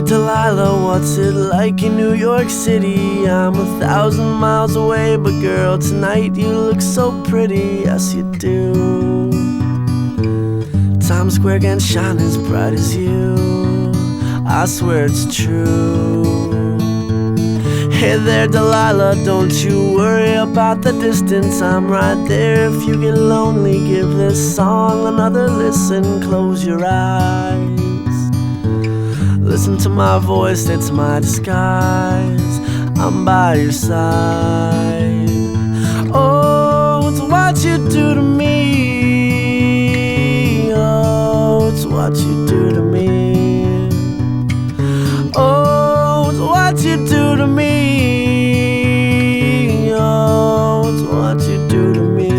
Delilah, what's it like in New York City? I'm 1,000 miles away, but girl, tonight you look so pretty, yes you do. Times Square can't shine as bright as you, I swear it's true. Hey there Delilah, don't you worry about the distance, I'm right there. If you get lonely, give this song another listen. Close your eyes, listen to my voice, it's my disguise. I'm by your side. Oh, it's what you do to me. Oh, it's what you do to me. Oh, it's what you do to me. Oh, it's what you do to me.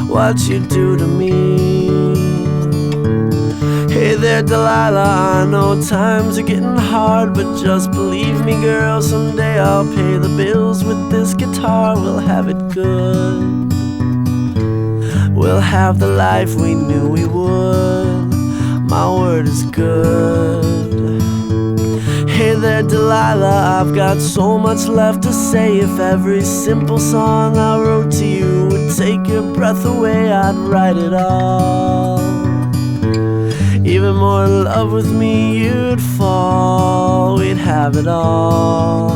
What you do to me. Hey there Delilah, I know times are getting hard, but just believe me girl, someday I'll pay the bills with this guitar. We'll have it good, we'll have the life we knew we would. My word is good. Hey there Delilah, I've got so much left to say. If every simple song I wrote to you would take your breath away, I'd write it all. Even more in love with me you'd fall, we'd have it all.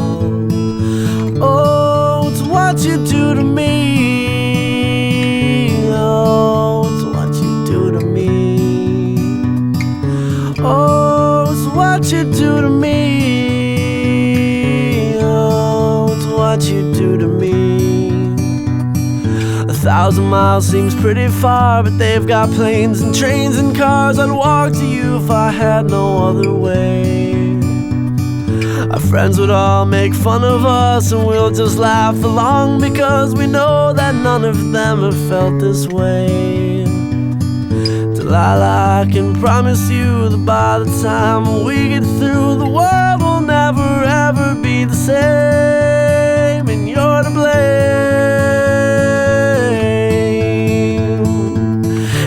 Oh, it's what you do to me. Oh, it's what you do to me. Oh, it's what you do to me. Oh, it's what you do to me. 1,000 miles seems pretty far, but they've got planes and trains and cars. I'd walk to you if I had no other way. Our friends would all make fun of us, and we'll just laugh along, because we know that none of them have felt this way. Delilah, I can promise you that by the time we get through, the world will never ever be the same, and you're to blame.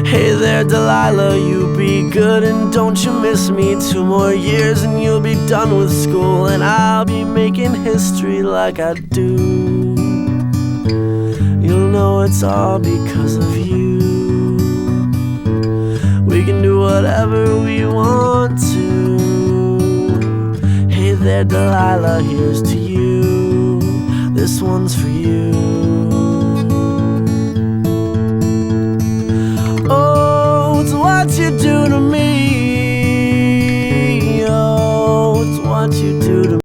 Hey there Delilah, you be good and don't you miss me. 2 more years and you'll be done with school, and I'll be making history like I do. You'll know it's all because of you. We can do whatever we want to. Hey there Delilah, here's to you. This one's for you.